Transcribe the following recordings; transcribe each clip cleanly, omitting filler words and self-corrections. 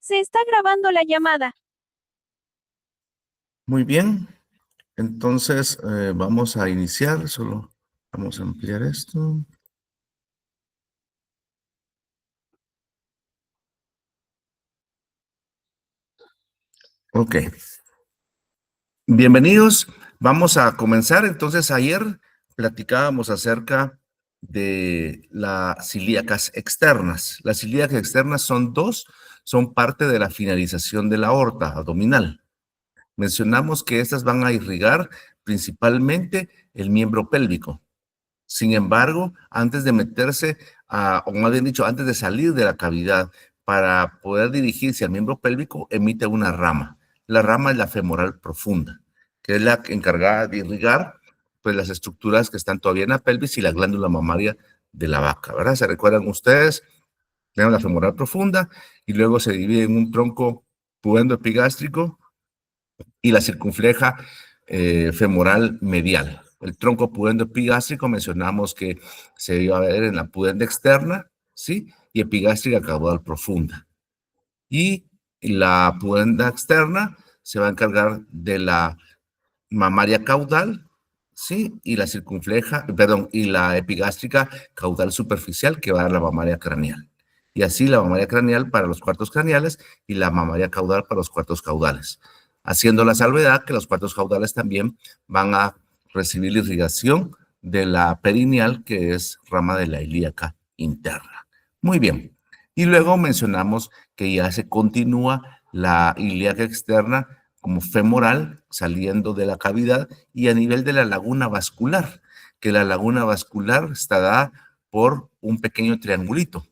Se está grabando la llamada. Muy bien, entonces vamos a iniciar, solo vamos a ampliar esto. Ok, bienvenidos, vamos a comenzar. Entonces ayer platicábamos acerca de las ilíacas externas. Las ilíacas externas son dos, son parte de la finalización de la aorta abdominal. Mencionamos que estas van a irrigar principalmente el miembro pélvico. Sin embargo, antes de meterse, o más bien dicho, antes de salir de la cavidad para poder dirigirse al miembro pélvico, emite una rama. La rama es la femoral profunda, que es la encargada de irrigar pues, las estructuras que están todavía en la pelvis y la glándula mamaria de la vaca, ¿verdad? ¿Se recuerdan ustedes? Tenemos la femoral profunda y luego se divide en un tronco pudendo-epigástrico y la circunfleja femoral medial. El tronco pudendo-epigástrico mencionamos que se iba a ver en la pudenda externa, ¿sí? Y epigástrica caudal profunda. Y la pudenda externa se va a encargar de la mamaria caudal, ¿sí? Y la circunfleja, perdón, y la epigástrica caudal superficial que va a dar la mamaria craneal. Y así la mamaria craneal para los cuartos craneales y la mamaria caudal para los cuartos caudales. Haciendo la salvedad que los cuartos caudales también van a recibir la irrigación de la perineal, que es rama de la ilíaca interna. Muy bien. Y luego mencionamos que ya se continúa la ilíaca externa como femoral, saliendo de la cavidad, y a nivel de la laguna vascular, que la laguna vascular está dada por un pequeño triangulito,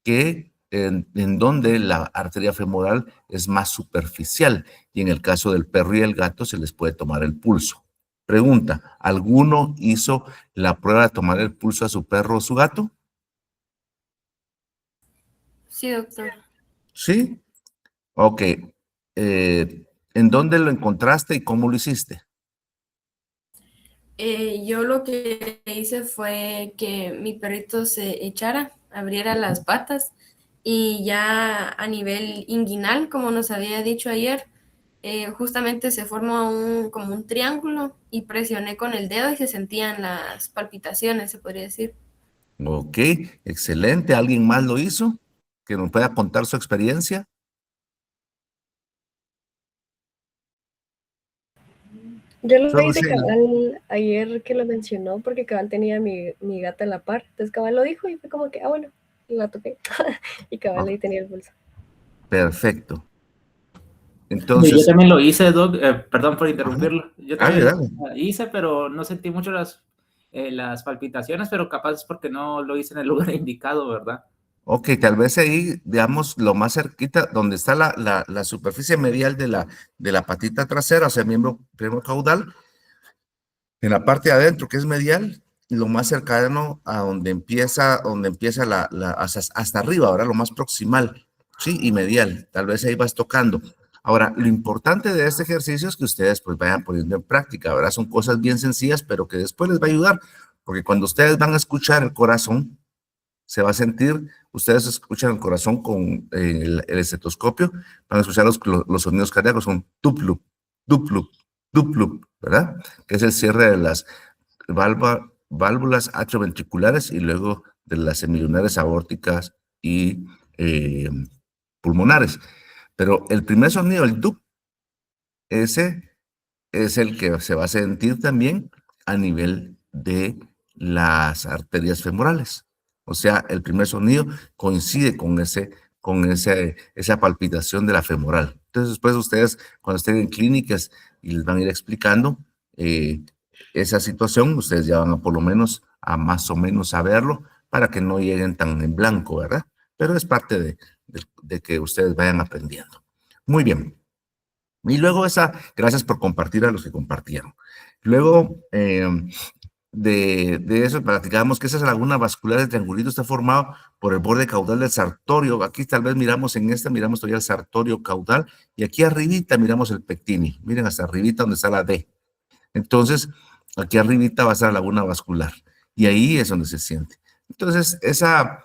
que en donde la arteria femoral es más superficial, y en el caso del perro y el gato se les puede tomar el pulso. Pregunta, ¿alguno hizo la prueba de tomar el pulso a su perro o su gato? Sí, doctor. ¿Sí? Ok. ¿En dónde lo encontraste y cómo lo hiciste? Yo lo que hice fue que mi perrito se echara, abriera las patas y ya a nivel inguinal, como nos había dicho ayer, justamente se formó como un triángulo y presioné con el dedo y se sentían las palpitaciones, se podría decir. Ok, excelente. ¿Alguien más lo hizo? ¿Que nos pueda contar su experiencia? Yo lo Solo hice sí. cabal ayer que lo mencionó porque cabal tenía mi gata a la par. Entonces cabal lo dijo y fue como que, bueno, la toqué. Y cabal ahí tenía el pulso. Perfecto. Yo Entonces, también lo hice, Doc, perdón por interrumpirlo. Yo también dale. lo hice, pero no sentí mucho las palpitaciones, pero capaz es porque no lo hice en el lugar indicado, ¿verdad? Ok, tal vez ahí, digamos, lo más cerquita, donde está la superficie medial de la patita trasera, o sea, el miembro caudal, en la parte de adentro, que es medial, lo más cercano a donde empieza hasta arriba, ahora lo más proximal, ¿sí? Y medial, tal vez ahí vas tocando. Ahora, lo importante de este ejercicio es que ustedes pues vayan poniendo en práctica, ¿verdad? Son cosas bien sencillas, pero que después les va a ayudar, porque cuando ustedes van a escuchar el corazón, se va a sentir, ustedes escuchan el corazón con el estetoscopio, van a escuchar los sonidos cardíacos, son tuplup, duplup, duplup, ¿verdad? Que es el cierre de las válvulas atrioventriculares y luego de las semilunares aórticas y pulmonares. Pero el primer sonido, el dup, ese es el que se va a sentir también a nivel de las arterias femorales. O sea, el primer sonido coincide esa palpitación de la femoral. Entonces, después ustedes, cuando estén en clínicas y les van a ir explicando esa situación, ustedes ya van a por lo menos a más o menos saberlo para que no lleguen tan en blanco, ¿verdad? Pero es parte de que ustedes vayan aprendiendo. Muy bien. Y luego gracias por compartir a los que compartieron. Luego de eso platicábamos que esa laguna vascular del triangulito está formado por el borde caudal del sartorio. Aquí tal vez miramos miramos todavía el sartorio caudal y aquí arribita miramos el pectini. Miren hasta arribita donde está la D. Entonces, aquí arribita va a estar la laguna vascular y ahí es donde se siente. Entonces, esa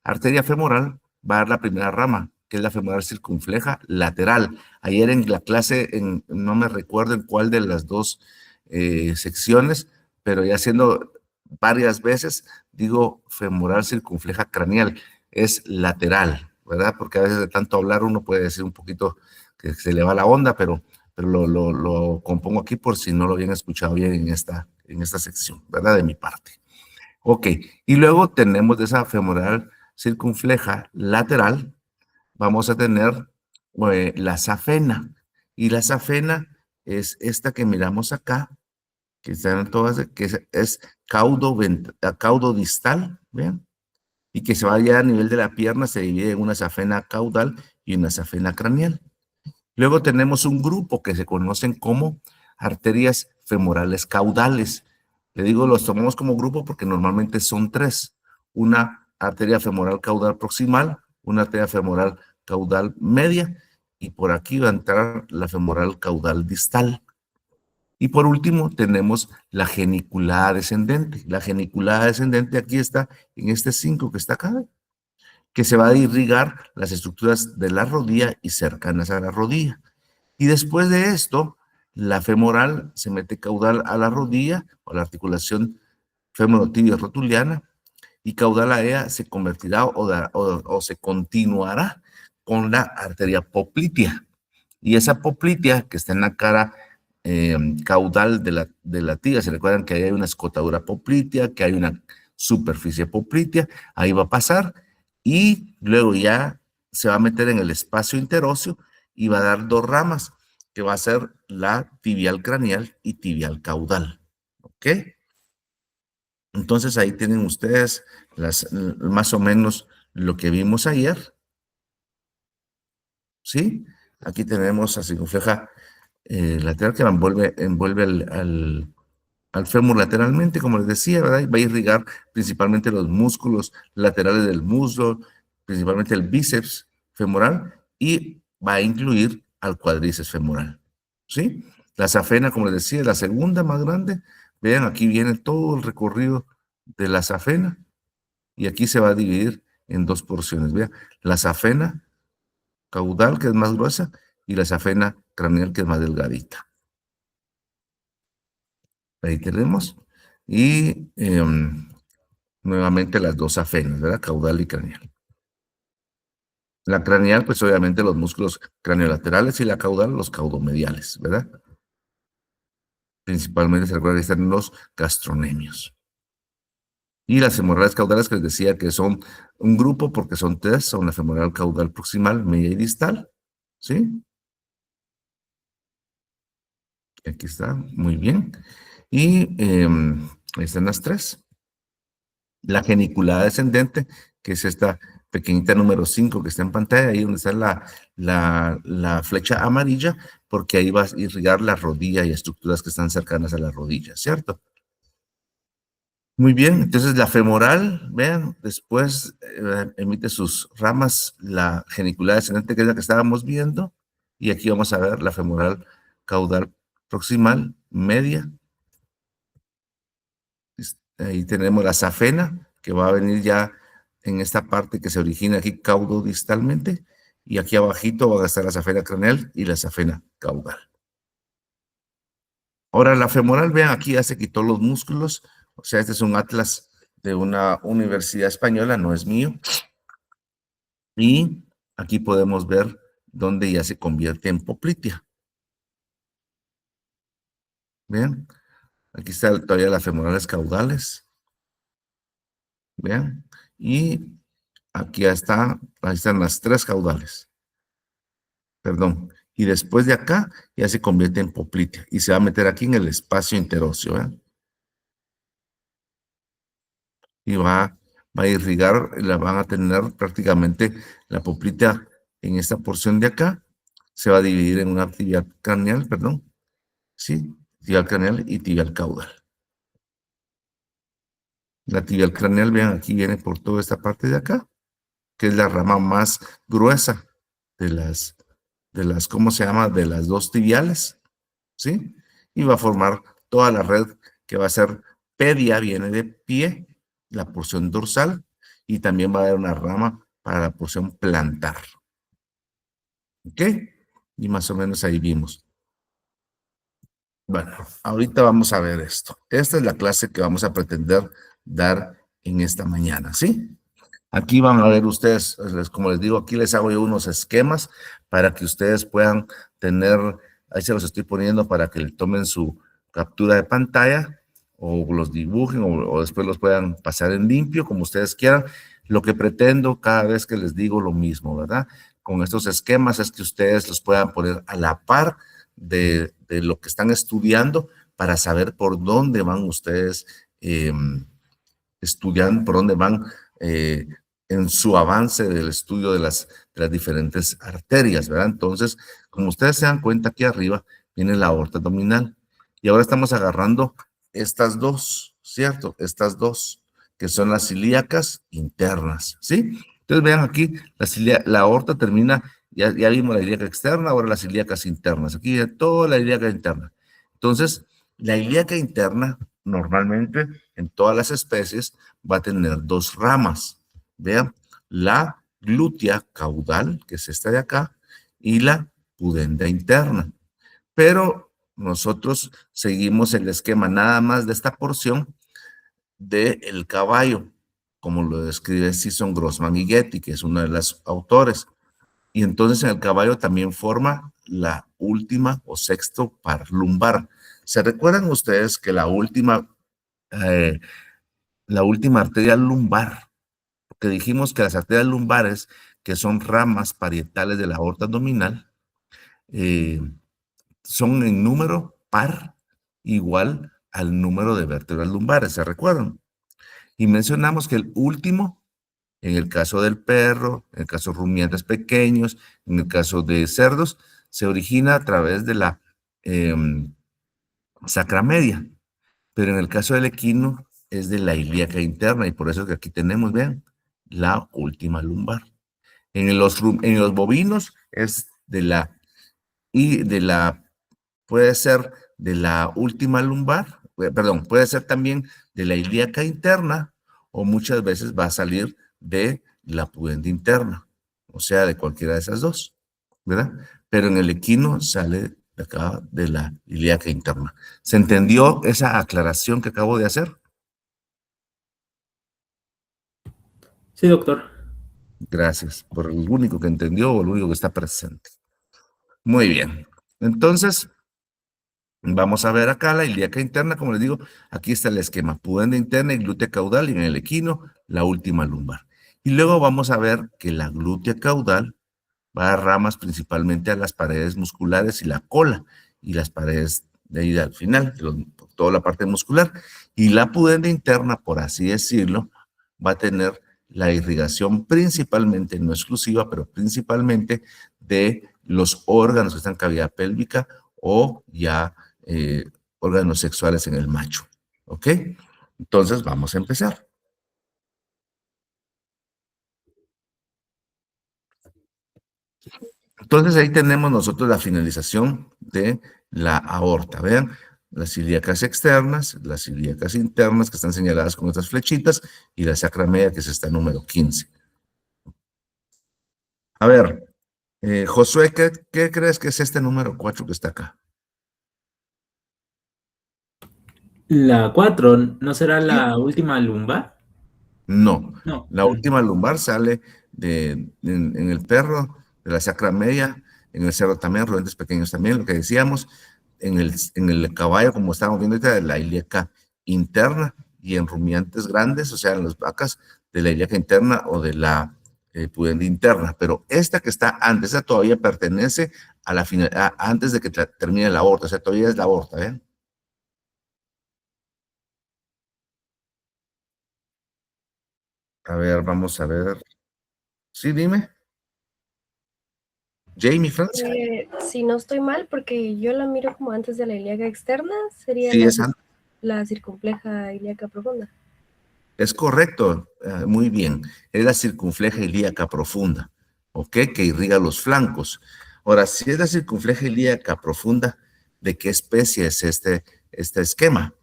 arteria femoral va a dar la primera rama, que es la femoral circunfleja lateral. Ayer en la clase, no me recuerdo en cuál de las dos secciones, pero ya haciendo varias veces, digo femoral circunfleja craneal, es lateral, ¿verdad? Porque a veces de tanto hablar uno puede decir un poquito que se le va la onda, pero lo compongo aquí por si no lo habían escuchado bien en esta sección, ¿verdad? De mi parte. Ok, y luego tenemos de esa femoral circunfleja lateral, vamos a tener la safena. Y la safena es esta que miramos acá, que están todas, que es caudo distal, ¿vean? Y que se va allá a nivel de la pierna, se divide en una safena caudal y una safena craneal. Luego tenemos un grupo que se conocen como arterias femorales caudales. Le digo, los tomamos como grupo porque normalmente son tres. Una arteria femoral caudal proximal, una arteria femoral caudal media, y por aquí va a entrar la femoral caudal distal. Y por último tenemos la geniculada descendente. La geniculada descendente aquí está en este 5 que está acá, que se va a irrigar las estructuras de la rodilla y cercanas a la rodilla. Y después de esto, la femoral se mete caudal a la rodilla o a la articulación femorotibia rotuliana, y caudal a ella se convertirá o se continuará con la arteria poplitea. Y esa poplitea que está en la cara caudal de la tibia, se recuerdan que ahí hay una escotadura poplitea, que hay una superficie poplitea, ahí va a pasar y luego ya se va a meter en el espacio interóseo y va a dar dos ramas, que va a ser la tibial craneal y tibial caudal. ¿Ok? Entonces ahí tienen ustedes más o menos lo que vimos ayer. ¿Sí? Aquí tenemos a circunfleja lateral que envuelve al fémur lateralmente, como les decía, ¿verdad? Va a irrigar principalmente los músculos laterales del muslo, principalmente el bíceps femoral, y va a incluir al cuádriceps femoral, ¿sí? La safena, como les decía, la segunda más grande. Vean, aquí viene todo el recorrido de la safena, y aquí se va a dividir en dos porciones. Vean, la safena caudal, que es más gruesa, y la safena craneal, que es más delgadita. Ahí tenemos. Y nuevamente las dos safenas, ¿verdad? Caudal y craneal. La craneal, pues obviamente los músculos craneolaterales, y la caudal, los caudomediales, ¿verdad? Principalmente se recuerda que están los gastronemios. Y las femorales caudales, que les decía que son un grupo porque son tres, son la femoral caudal proximal, media y distal, ¿sí? Aquí está, muy bien. Y ahí están las tres. La geniculada descendente, que es esta pequeñita número 5 que está en pantalla, ahí donde está la flecha amarilla, porque ahí va a irrigar la rodilla y estructuras que están cercanas a la rodilla, ¿cierto? Muy bien, entonces la femoral, vean, después emite sus ramas, la geniculada descendente, que es la que estábamos viendo, y aquí vamos a ver la femoral caudal proximal, media. Ahí tenemos la safena, que va a venir ya en esta parte que se origina aquí caudodistalmente, y aquí abajito va a estar la safena craneal y la safena caudal. Ahora la femoral, vean, aquí ya se quitó los músculos, o sea, este es un atlas de una universidad española, no es mío, y aquí podemos ver dónde ya se convierte en poplitea. Vean, aquí está todavía las femorales caudales. Vean, y aquí ya está, ahí están las tres caudales. Perdón, y después de acá ya se convierte en poplitea y se va a meter aquí en el espacio interóseo, ¿eh? Y va a irrigar, la van a tener prácticamente la poplitea en esta porción de acá. Se va a dividir en una tibial craneal, perdón, sí, tibial craneal y tibial caudal. La tibial craneal, vean, aquí viene por toda esta parte de acá, que es la rama más gruesa de las, ¿cómo se llama? De las dos tibiales, ¿sí? Y va a formar toda la red que va a ser pedia, viene de pie, la porción dorsal, y también va a haber una rama para la porción plantar. ¿Ok? Y más o menos ahí vimos. Bueno, ahorita vamos a ver esto. Esta es la clase que vamos a pretender dar en esta mañana, ¿sí? Aquí van a ver ustedes, como les digo, aquí les hago yo unos esquemas para que ustedes puedan tener, ahí se los estoy poniendo para que le tomen su captura de pantalla o los dibujen o después los puedan pasar en limpio, como ustedes quieran. Lo que pretendo cada vez que les digo lo mismo, ¿verdad? Con estos esquemas es que ustedes los puedan poner a la par de lo que están estudiando para saber por dónde van ustedes estudiando, por dónde van en su avance del estudio de las diferentes arterias, ¿verdad? Entonces, como ustedes se dan cuenta, aquí arriba viene la aorta abdominal. Y ahora estamos agarrando estas dos, ¿cierto? Estas dos, que son las ilíacas internas, ¿sí? Entonces, vean aquí, la aorta termina, ya vimos la ilíaca externa, ahora las ilíacas internas. Aquí toda la ilíaca interna. Entonces, la ilíaca interna, normalmente, en todas las especies, va a tener dos ramas. Vean, la glútea caudal, que es esta de acá, y la pudenda interna. Pero nosotros seguimos el esquema nada más de esta porción del caballo, como lo describe Sisson, Grossman y Getty, que es uno de los autores. Y entonces en el caballo también forma la última o sexto par lumbar. ¿Se recuerdan ustedes que eh, la última arteria lumbar, que dijimos que las arterias lumbares, que son ramas parietales de la aorta abdominal, eh, son en número par igual al número de vértebras lumbares, ¿se recuerdan? Y mencionamos que el último, en el caso del perro, en el caso de rumiantes pequeños, en el caso de cerdos, se origina a través de la eh, sacramedia, pero en el caso del equino es de la ilíaca interna y por eso que aquí tenemos, vean, la última lumbar. En los bovinos es puede ser de la última lumbar, perdón, puede ser también de la ilíaca interna o muchas veces va a salir de la pudenda interna, o sea, de cualquiera de esas dos, ¿verdad? Pero en el equino sale de acá de la ilíaca interna. ¿Se entendió esa aclaración que acabo de hacer? Sí, doctor. Gracias por el único que entendió o el único que está presente. Muy bien. Entonces, vamos a ver acá la ilíaca interna, como les digo, aquí está el esquema, pudenda interna y glútea caudal, y en el equino, la última lumbar. Y luego vamos a ver que la glútea caudal va a dar ramas principalmente a las paredes musculares y la cola, y las paredes de ahí al final, toda la parte muscular. Y la pudenda interna, por así decirlo, va a tener la irrigación principalmente, no exclusiva, pero principalmente de los órganos que están en cavidad pélvica o ya eh, órganos sexuales en el macho. ¿Ok? Entonces vamos a empezar. Entonces ahí tenemos nosotros la finalización de la aorta. Vean, las ilíacas externas, las ilíacas internas que están señaladas con estas flechitas y la sacra media que es esta número 15. A ver, Josué, ¿qué crees que es este número 4 que está acá? La 4, ¿no será Sí. la última lumbar? No, No. la última lumbar sale en el perro, de la sacra media, en el cerdo también, rodentes pequeños también, lo que decíamos, en el caballo, como estábamos viendo ahorita, de la ilíaca interna, y en rumiantes grandes, o sea, en las vacas, de la ilíaca interna o de la pudenda interna. Pero esta que está antes, esa todavía pertenece a la final, antes de que termine la aorta, o sea, todavía es la aorta, ¿ven? A ver, vamos a ver. Sí, dime. Jamie Francia. Si no estoy mal, porque yo la miro como antes de la ilíaca externa, sería Sí, la circunfleja ilíaca profunda. es correcto, muy bien. Es la circunfleja ilíaca profunda, ¿ok? Que irriga los flancos. Ahora, si es la circunfleja ilíaca profunda, ¿de qué especie es este esquema?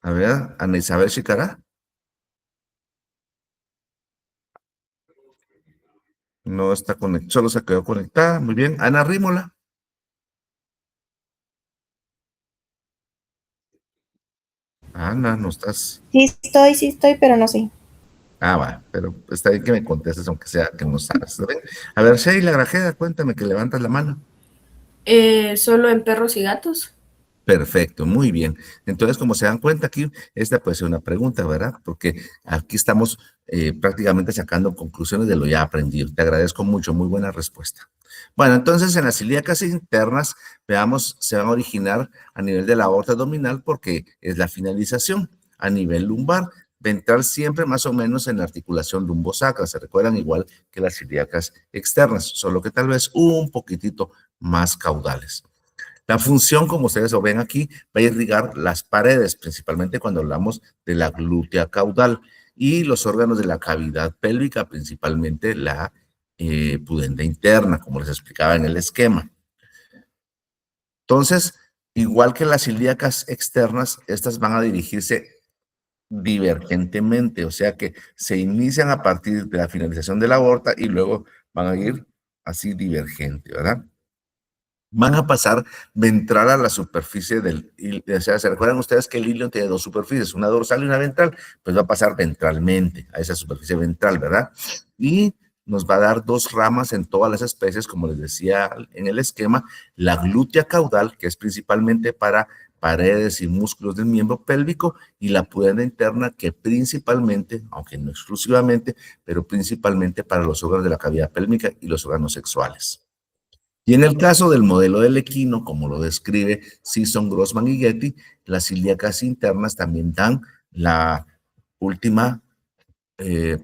A ver, Ana Isabel Chicará. No está conectada, solo se quedó conectada. Muy bien. Ana Rímola. Ana, no estás. Sí estoy, pero no sé. Ah, va, pero está bien que me contestes, aunque sea que no sabes. ¿Está bien? A ver, Sheila Grajeda, cuéntame que levantas la mano. Solo en perros y gatos. Perfecto, muy bien. Entonces, como se dan cuenta aquí, esta puede ser una pregunta, ¿verdad? Porque aquí estamos prácticamente sacando conclusiones de lo ya aprendido. Te agradezco mucho, muy buena respuesta. Bueno, entonces en las celíacas internas, veamos, se van a originar a nivel de la aorta abdominal porque es la finalización. A nivel lumbar, ventral siempre más o menos en la articulación lumbosacra. Se recuerdan igual que las celíacas externas, solo que tal vez un poquitito más caudales. La función, como ustedes lo ven aquí, va a irrigar las paredes, principalmente cuando hablamos de la glútea caudal y los órganos de la cavidad pélvica, principalmente la pudenda interna, como les explicaba en el esquema. Entonces, igual que las ilíacas externas, estas van a dirigirse divergentemente, o sea que se inician a partir de la finalización de la aorta y luego van a ir así divergente, ¿verdad? Van a pasar ventral a la superficie del hilo. O sea, ¿se recuerdan ustedes que el hilo tiene dos superficies, una dorsal y una ventral? Pues va a pasar ventralmente a esa superficie ventral, ¿verdad? Y nos va a dar dos ramas en todas las especies, como les decía en el esquema, la glútea caudal, que es principalmente para paredes y músculos del miembro pélvico, y la pudenda interna, que principalmente, aunque no exclusivamente, pero principalmente para los órganos de la cavidad pélvica y los órganos sexuales. Y en el caso del modelo del equino, como lo describe Sisson, Grossman y Getty, las ilíacas internas también dan la última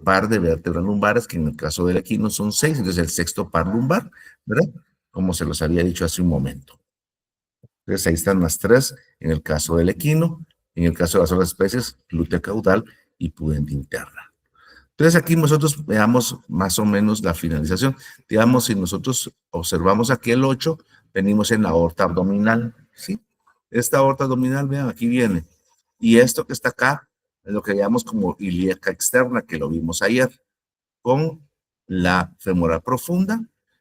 par de vértebras lumbares, que en el caso del equino son 6, entonces el sexto par lumbar, ¿verdad? Como se los había dicho hace un momento. Entonces ahí están las 3 en el caso del equino, en el caso de las otras especies, glútea caudal y pudenda interna. Entonces aquí nosotros veamos más o menos la finalización. Digamos, si nosotros observamos aquí el 8, venimos en la aorta abdominal, ¿sí? Esta aorta abdominal, vean, aquí viene. Y esto que está acá es lo que llamamos como ilíaca externa, que lo vimos ayer, con la femoral profunda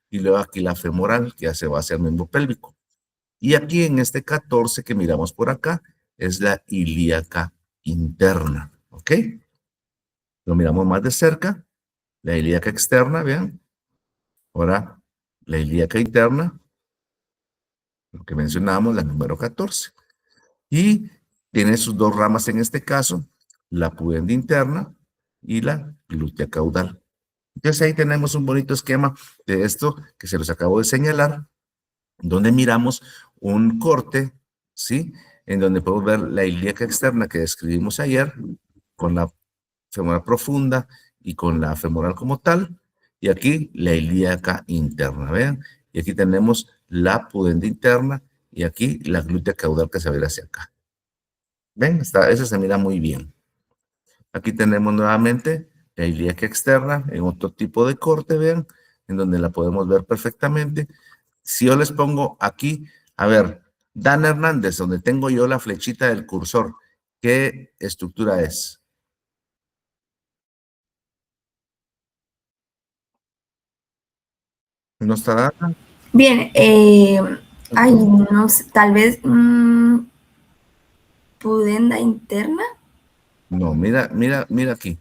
y luego aquí la femoral, que ya se va hacia el miembro pélvico. Y aquí en este 14 que miramos por acá, es la ilíaca interna, ¿ok? Lo miramos más de cerca, la ilíaca externa, vean. Ahora, la ilíaca interna, lo que mencionábamos, la número 14. Y tiene sus dos ramas en este caso, la pudenda interna y la glútea caudal. Entonces ahí tenemos un bonito esquema de esto que se los acabo de señalar, donde miramos un corte, ¿sí? En donde podemos ver la ilíaca externa que describimos ayer, con la femoral profunda y con la femoral como tal, y aquí la ilíaca interna, vean, y aquí tenemos la pudenda interna y aquí la glútea caudal que se va a ir hacia acá. Ven, esa se mira muy bien. Aquí tenemos nuevamente la ilíaca externa en otro tipo de corte, vean, en donde la podemos ver perfectamente. Si yo les pongo aquí, a ver, Dan Hernández, donde tengo yo la flechita del cursor, ¿qué estructura es? ¿No está dada? Bien, ay, no sé, tal vez pudenda interna. No, mira aquí.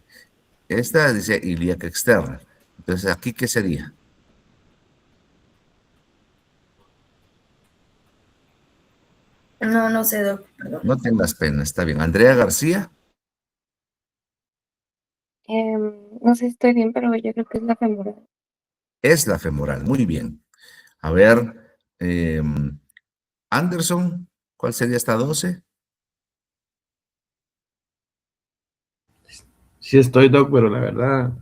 Esta dice ilíaca externa. Entonces, ¿aquí qué sería? No sé, doc, perdón. No tengas pena, está bien. Andrea García, No sé si estoy bien, pero yo creo que es la femoral. es la femoral. Muy bien. A ver, Anderson, ¿cuál sería esta 12? Sí estoy, Doc, pero la verdad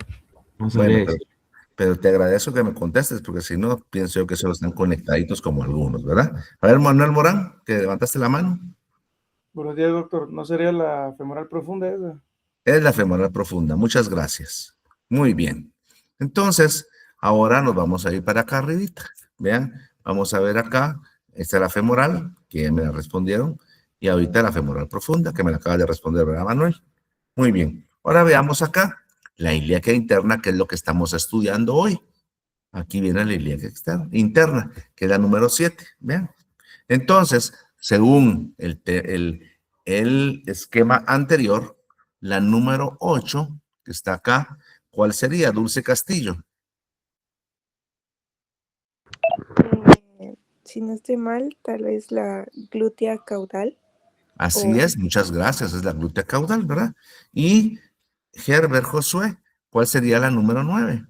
no sabría Bueno, decir. pero te agradezco que me contestes, porque si no, pienso yo que solo están conectaditos como algunos, ¿verdad? A ver, Manuel Morán, que levantaste la mano. Buenos días, doctor. ¿No sería la femoral profunda esa? Es la femoral profunda. Muchas gracias. Muy bien. Entonces, ahora nos vamos a ir para acá arribita. Vean, vamos a ver acá. Esta es la femoral, que ya me la respondieron. y ahorita la femoral profunda, que me la acaba de responder, ¿verdad, Manuel? Muy bien. Ahora veamos acá la ilíaca interna, que es lo que estamos estudiando hoy. Aquí viene la ilíaca interna, que es la número 7. Vean. Entonces, según el esquema anterior, la número 8, que está acá, ¿cuál sería? Dulce Castillo. Si no estoy mal, tal vez la glútea caudal. Así es, muchas gracias, es la glútea caudal, ¿verdad? Y Herbert Josué, ¿cuál sería la número 9?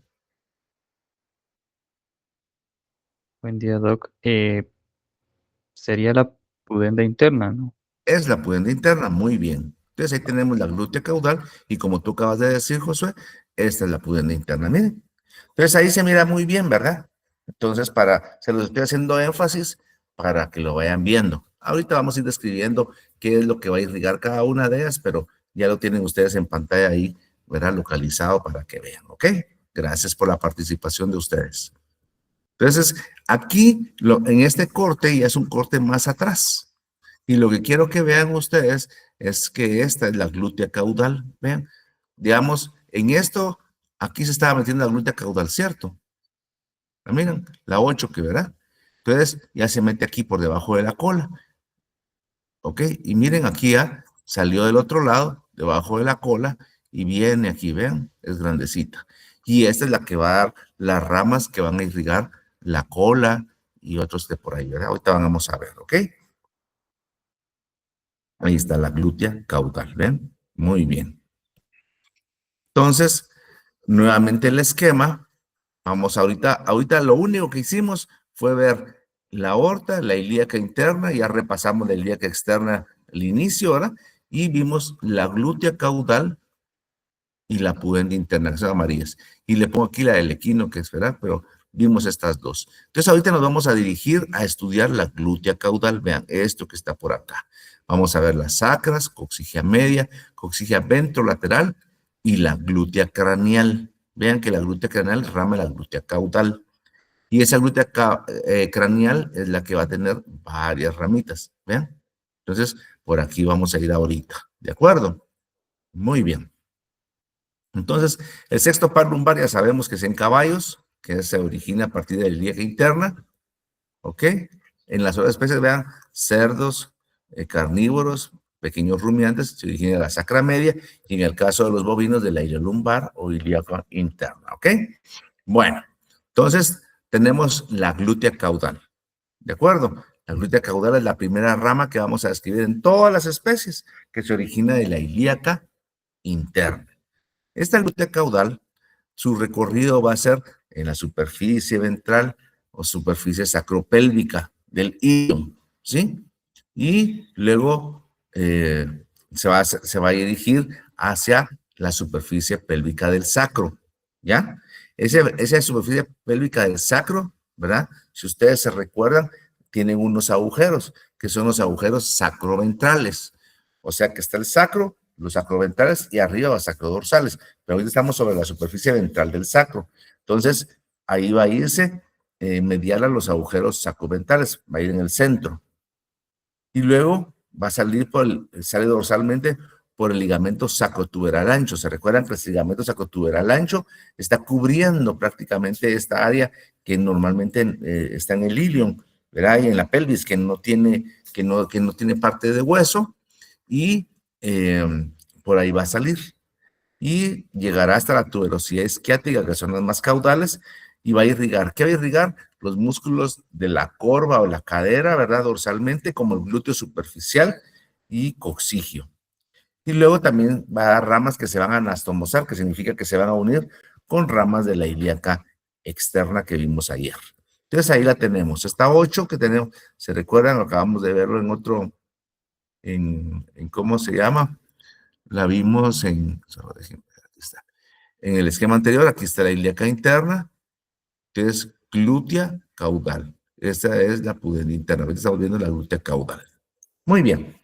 Buen día, Doc. Sería la pudenda interna, ¿no? Es la pudenda interna, muy bien. Entonces ahí tenemos la glútea caudal y como tú acabas de decir, Josué, esta es la pudenda interna, miren. Entonces ahí se mira muy bien, ¿verdad? Entonces se los estoy haciendo énfasis para que lo vayan viendo. Ahorita vamos a ir describiendo qué es lo que va a irrigar cada una de ellas, pero ya lo tienen ustedes en pantalla ahí, ¿verdad? Localizado para que vean, ¿ok? Gracias por la participación de ustedes. Entonces, aquí, en este corte, ya es un corte más atrás. Y lo que quiero que vean ustedes es que esta es la glútea caudal. Vean, digamos, en esto, aquí se estaba metiendo la glútea caudal, ¿cierto? Miren, la 8 que verá. Entonces, ya se mete aquí por debajo de la cola. ¿Ok? Y miren, aquí ya salió del otro lado, debajo de la cola, y viene aquí, vean, es grandecita. Y esta es la que va a dar las ramas que van a irrigar la cola y otros de por ahí, ¿verdad? Ahorita vamos a ver, ¿ok? Ahí está la glútea caudal, ¿ven? Muy bien. Entonces, nuevamente el esquema. Vamos ahorita lo único que hicimos fue ver la aorta, la ilíaca interna, ya repasamos la ilíaca externa al inicio, ¿verdad? Y vimos la glútea caudal y la pudenda interna, que son amarillas. Y le pongo aquí la del equino, que es, ¿verdad? Pero vimos estas dos. Entonces ahorita nos vamos a dirigir a estudiar la glútea caudal. Vean, esto que está por acá. Vamos a ver las sacras, coxigia media, coxigia ventrolateral y la glútea craneal. Vean que la glútea craneal rama la glútea caudal. Y esa glútea craneal es la que va a tener varias ramitas. Vean. Entonces, por aquí vamos a ir ahorita. ¿De acuerdo? Muy bien. Entonces, el sexto par lumbar ya sabemos que es en caballos, que se origina a partir de la ilíaca interna. ¿Ok? En las otras especies, vean, cerdos, carnívoros, pequeños rumiantes, se origina de la sacra media, y en el caso de los bovinos, de la ilíaca lumbar o ilíaca interna. ¿Ok? Bueno, entonces tenemos la glútea caudal. ¿De acuerdo? La glútea caudal es la primera rama que vamos a describir en todas las especies, que se origina de la ilíaca interna. Esta glútea caudal, su recorrido va a ser en la superficie ventral o superficie sacropélvica del ilion, ¿sí? Y luego se va a dirigir hacia la superficie pélvica del sacro, ¿ya? Esa superficie pélvica del sacro, ¿verdad? Si ustedes se recuerdan, tienen unos agujeros, que son los agujeros sacroventrales. O sea que está el sacro, los sacroventrales y arriba los sacrodorsales. Pero ahorita estamos sobre la superficie ventral del sacro. Entonces, ahí va a irse medial a los agujeros sacroventrales, va a ir en el centro. Y luego va a salir sale dorsalmente por el ligamento sacrotuberal ancho. ¿Se recuerdan que el ligamento sacrotuberal ancho está cubriendo prácticamente esta área que normalmente está en el ilion, ¿verdad? Y en la pelvis, que no tiene parte de hueso, y por ahí va a salir. Y llegará hasta la tuberosidad isquiática, que son las más caudales, y va a irrigar. ¿Qué va a irrigar? Los músculos de la corva o la cadera, ¿verdad? Dorsalmente, como el glúteo superficial y coxigio. Y luego también va a dar ramas que se van a anastomosar, que significa que se van a unir con ramas de la ilíaca externa que vimos ayer. Entonces ahí la tenemos. Esta 8 que tenemos, ¿se recuerdan? Acabamos de verlo en otro, en ¿cómo se llama? La vimos en el esquema anterior. Aquí está la ilíaca interna, que es glútea caudal. Esta es la pudenda interna. Ahorita estamos viendo la glútea caudal. Muy bien.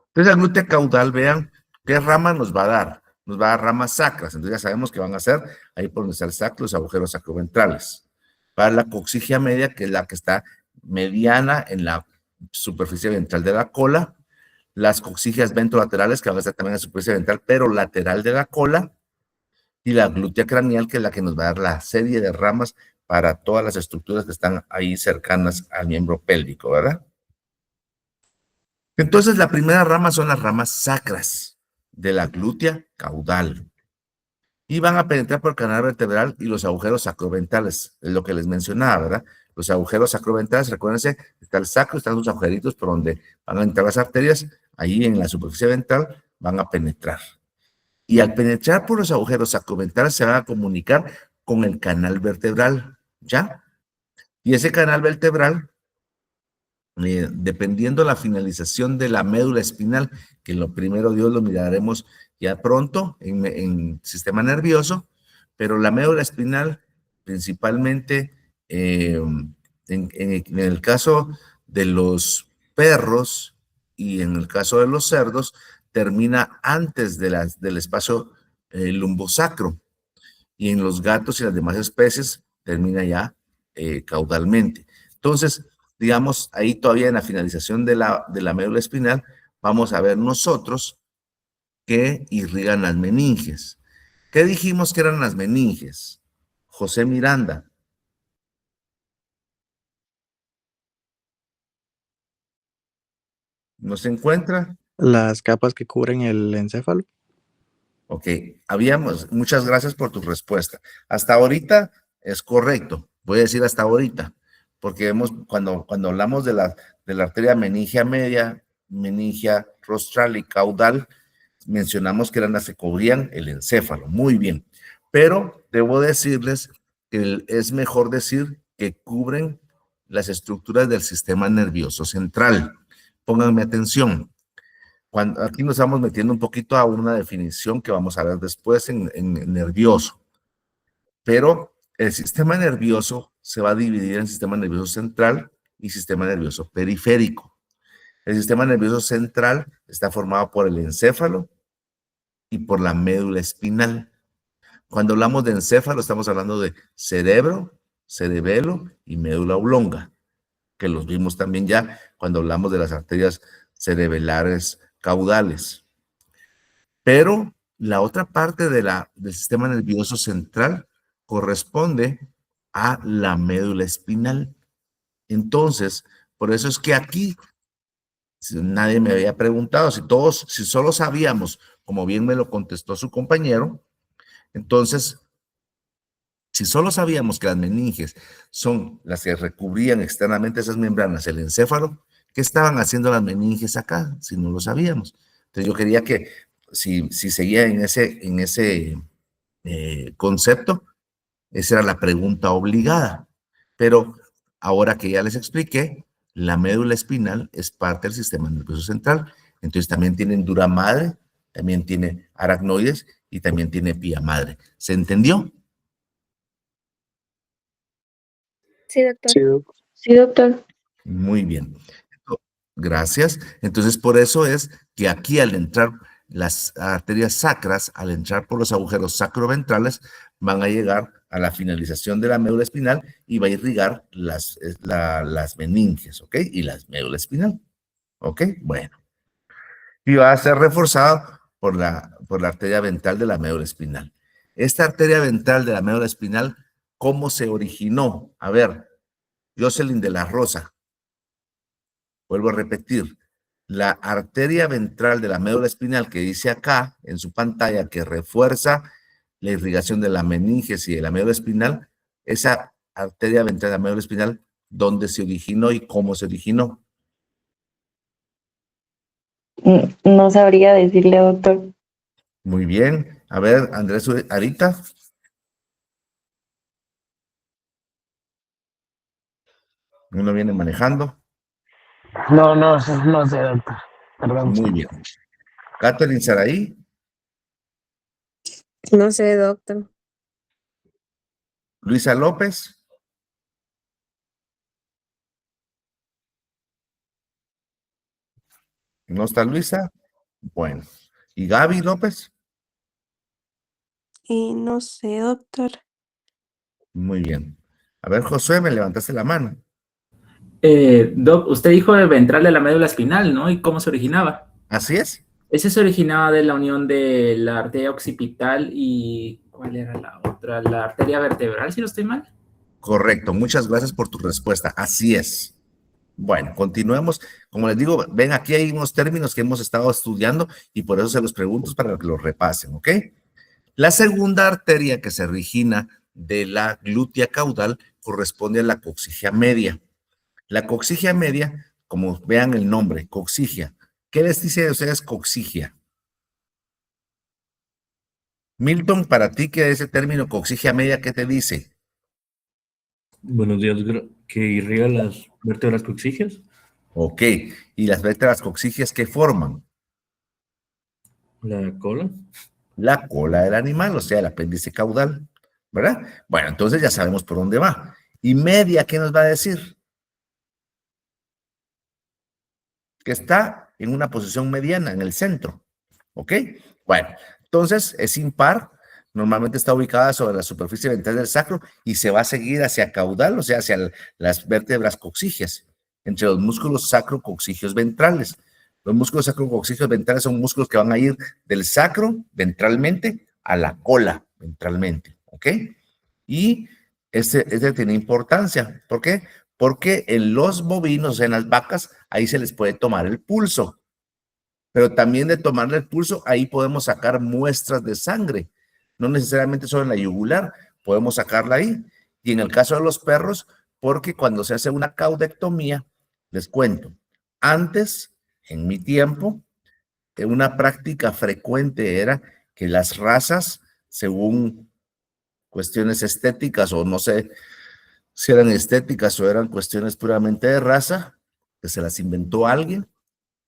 Entonces, la glútea caudal, vean qué rama nos va a dar. Nos va a dar ramas sacras. Entonces, ya sabemos que van a ser ahí por donde está el sacro, los agujeros sacroventrales. Para la coxigia media, que es la que está mediana en la superficie ventral de la cola, las coxígeas ventrolaterales, que van a estar también en la superficie ventral, pero lateral de la cola, y la glútea craneal, que es la que nos va a dar la serie de ramas para todas las estructuras que están ahí cercanas al miembro pélvico, ¿verdad? Entonces, la primera rama son las ramas sacras de la glútea caudal. Y van a penetrar por el canal vertebral y los agujeros sacroventrales, es lo que les mencionaba, ¿verdad? Los agujeros sacroventrales, recuérdense, está el sacro, están los agujeritos por donde van a entrar las arterias, ahí en la superficie ventral van a penetrar. Y al penetrar por los agujeros sacroventrales se van a comunicar con el canal vertebral, ¿ya? Y ese canal vertebral, dependiendo de la finalización de la médula espinal, que lo primero Dios lo miraremos ya pronto en sistema nervioso, pero la médula espinal principalmente en el caso de los perros y en el caso de los cerdos termina antes del espacio lumbosacro, y en los gatos y las demás especies termina ya caudalmente. Entonces, digamos, ahí todavía en la finalización de la médula espinal, vamos a ver nosotros que irrigan las meninges. ¿Qué dijimos que eran las meninges? José Miranda. ¿No se encuentra? Las capas que cubren el encéfalo. Ok, muchas gracias por tu respuesta. Hasta ahorita es correcto, voy a decir hasta ahorita, porque cuando hablamos de la arteria meningia media, meningia rostral y caudal, mencionamos que eran las que cubrían el encéfalo, muy bien, pero debo decirles que es mejor decir que cubren las estructuras del sistema nervioso central. Pónganme atención. Aquí nos estamos metiendo un poquito a una definición que vamos a ver después en nervioso. Pero el sistema nervioso se va a dividir en sistema nervioso central y sistema nervioso periférico. El sistema nervioso central está formado por el encéfalo y por la médula espinal. Cuando hablamos de encéfalo, estamos hablando de cerebro, cerebelo y médula oblonga, que los vimos también ya cuando hablamos de las arterias cerebelares caudales. Pero la otra parte del sistema nervioso central corresponde a la médula espinal. Entonces, por eso es que aquí nadie me había preguntado, si solo sabíamos, como bien me lo contestó su compañero, entonces, si solo sabíamos que las meninges son las que recubrían externamente esas membranas, el encéfalo, ¿qué estaban haciendo las meninges acá? Si no lo sabíamos. Entonces yo quería que, si seguía en ese concepto, esa era la pregunta obligada. Pero ahora que ya les expliqué, la médula espinal es parte del sistema nervioso central. Entonces también tienen dura madre, también tiene aracnoides y también tiene pía madre. ¿Se entendió? Sí, doctor. Sí, doctor. Muy bien. Gracias. Entonces, por eso es que aquí al entrar las arterias sacras, al entrar por los agujeros sacroventrales, van a llegar a la finalización de la médula espinal y va a irrigar las meninges, ¿ok? Y la médula espinal, ¿ok? Bueno. Y va a ser reforzado por la arteria ventral de la médula espinal. Esta arteria ventral de la médula espinal, ¿cómo se originó? A ver, Jocelyn de la Rosa. Vuelvo a repetir, la arteria ventral de la médula espinal que dice acá en su pantalla que refuerza la irrigación de la meninges y de la médula espinal, esa arteria ventral de la médula espinal, ¿dónde se originó y cómo se originó? No sabría decirle, doctor. Muy bien. A ver, Andrés Arita. Uno viene manejando. No sé, doctor. Perdón. Muy bien. Catherine Saraí. No sé, doctor. Luisa López. ¿No está Luisa? Bueno. ¿Y Gaby López? No sé, doctor. Muy bien. A ver, Josué, me levantaste la mano. Doc, usted dijo el ventral de la médula espinal, ¿no? ¿Y cómo se originaba? Así es. Ese se originaba de la unión de la arteria occipital y ¿cuál era la otra? La arteria vertebral, si no estoy mal. Correcto. Muchas gracias por tu respuesta. Así es. Bueno, continuemos. Como les digo, ven, aquí hay unos términos que hemos estado estudiando y por eso se los pregunto para que los repasen, ¿ok? La segunda arteria que se origina de la glútea caudal corresponde a la coxigia media. La coxigia media, como vean el nombre, coxigia. ¿Qué les dice a ustedes coxigia? Milton, para ti, ¿qué es ese término coxigia media? ¿Qué te dice? Buenos días, que irriga las vértebras coxigias. Ok, ¿y las vértebras coxigias qué forman? La cola. La cola del animal, o sea, el apéndice caudal, ¿verdad? Bueno, entonces ya sabemos por dónde va. ¿Y media qué nos va a decir? Que está en una posición mediana, en el centro, ¿ok? Bueno, entonces es impar, normalmente está ubicada sobre la superficie ventral del sacro y se va a seguir hacia caudal, o sea, hacia las vértebras coxigias, entre los músculos sacrocoxigios ventrales. Los músculos sacrocoxigios ventrales son músculos que van a ir del sacro ventralmente a la cola ventralmente, ¿ok? Y este tiene importancia. ¿Por qué? Porque en los bovinos, en las vacas, ahí se les puede tomar el pulso. Pero también de tomarle el pulso, ahí podemos sacar muestras de sangre. No necesariamente solo en la yugular, podemos sacarla ahí. Y en el caso de los perros, porque cuando se hace una caudectomía, les cuento, antes, en mi tiempo, una práctica frecuente era que las razas, según cuestiones estéticas o no sé si eran estéticas o eran cuestiones puramente de raza, que se las inventó alguien,